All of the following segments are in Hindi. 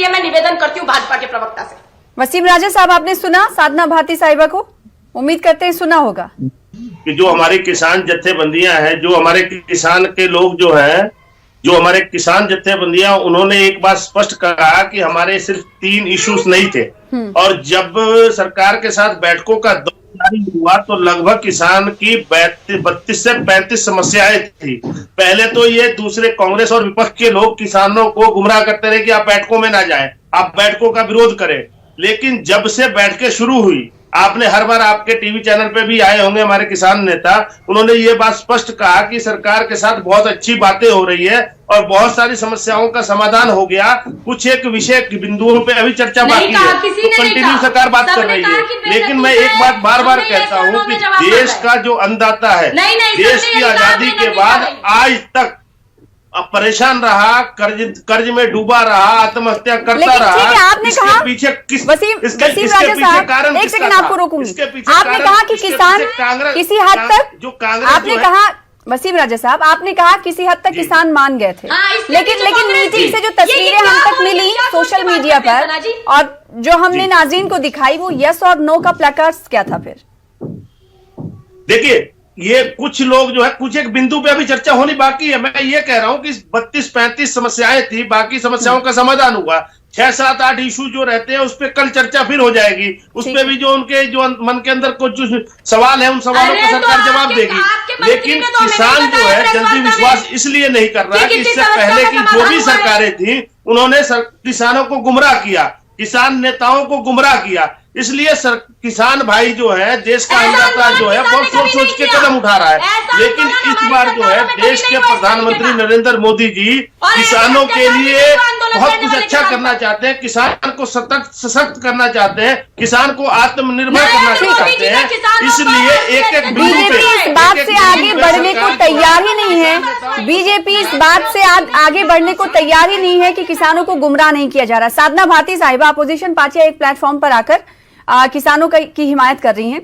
ये मैं निवेदन करती हूँ भाजपा के प्रवक्ता से। वसीम राजा साहब, आपने सुना साधना भारती साहिबा को? उम्मीद करते हैं सुना होगा कि जो हमारे किसान जत्थेबंदियां हैं, जो हमारे किसान के लोग जो हैं, जो हमारे किसान जत्थेबंदियां, उन्होंने एक बात स्पष्ट कहा कि हमारे सिर्फ 3 इश्यूज नहीं थे। और जब सरकार के साथ बैठकों का दौर जारी हुआ तो लगभग किसान की 32 से 35 समस्याएं थी। पहले तो ये दूसरे कांग्रेस और विपक्ष के लोग किसानों को गुमराह करते रहे कि आप बैठकों में ना जाएं, आप बैठकों का विरोध करें। लेकिन जब से बैठकें शुरू हुई, आपने हर बार आपके टीवी चैनल पे भी आए होंगे हमारे किसान नेता, उन्होंने ये बात स्पष्ट कहा कि सरकार के साथ बहुत अच्छी बातें हो रही है और बहुत सारी समस्याओं का समाधान हो गया। कुछ एक विषय बिंदुओं पे अभी चर्चा बाकी है, तो कंटिन्यू सरकार बात कर रही है। लेकिन मैं एक बात बार बार कहता हूँ कि देश का जो अन्नदाता है, देश की आजादी के बाद आज तक परेशान रहा, कर्ज में डूबा रहा, आत्महत्या करता रहा। आपने कहा पीछे किस वसीम राजा साहब, एक सेकंड आपको रोकूंगी। आपने कहा कि किसान किसी हद तक, जो कांग्रेस आपने कहा वसीम राजा साहब, आपने कहा किसी हद तक किसान मान गए थे, लेकिन मीटिंग से जो तस्वीरें हम तक मिली सोशल मीडिया पर और जो हमने नाज़रीन को दिखाई, वो यस और नो का प्लेकार्ड्स क्या था? फिर देखिए, ये कुछ लोग जो है, कुछ एक बिंदु पे अभी चर्चा होनी बाकी है। मैं ये कह रहा हूं कि 32-35 समस्याएं थी, बाकी समस्याओं का समाधान हुआ। 6, 7, 8 इशू जो रहते हैं उस पे कल चर्चा फिर हो जाएगी। उस पे भी जो उनके जो मन के अंदर कुछ सवाल है, उन सवालों का सरकार जवाब देगी। लेकिन किसान जो है जल्दी विश्वास इसलिए नहीं कर रहा कि इससे पहले की जो भी सरकारें थी उन्होंने किसानों को गुमराह किया, किसान नेताओं को गुमराह किया। इसलिए किसान भाई जो है, देश का अन्नदाता जो है, बहुत सोच के कदम उठा रहा है। लेकिन इस बार जो है देश के प्रधानमंत्री नरेंद्र मोदी जी किसानों के लिए बहुत कुछ अच्छा करना चाहते हैं, किसान को सशक्त करना चाहते हैं, किसान को आत्मनिर्भर करना चाहते हैं। इसलिए एक बीजेपी इस बात से आगे बढ़ने को तैयार ही नहीं है। बीजेपी इस बात से आगे बढ़ने को तैयार ही नहीं है कि किसानों को गुमराह नहीं किया जा रहा। साधना भारती साहिबा, अपोजिशन पार्टियां एक प्लेटफॉर्म पर आकर किसानों की हिमायत कर रही हैं,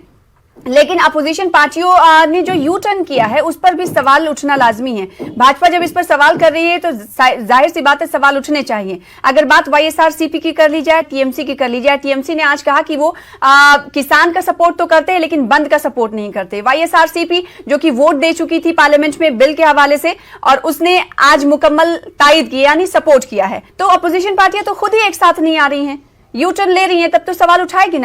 लेकिन अपोजिशन पार्टियों ने जो यू टर्न किया है उस पर भी सवाल उठना लाजमी है। भाजपा जब इस पर सवाल कर रही है तो जाहिर सी बात है सवाल उठने चाहिए। अगर बात वाईएसआरसीपी की कर ली जाए, टीएमसी की कर ली जाए, टीएमसी ने आज कहा कि वो किसान का सपोर्ट तो करते हैं लेकिन बंद का सपोर्ट नहीं करते। वाईएसआरसीपी जो कि वोट दे चुकी थी पार्लियामेंट में बिल के हवाले से, और उसने आज मुकम्मल तायद किया यानी सपोर्ट किया है। तो अपोजिशन पार्टियां तो खुद ही एक साथ नहीं आ रही हैं, यू टर्न ले रही हैं, तब तो सवाल उठाएगी ना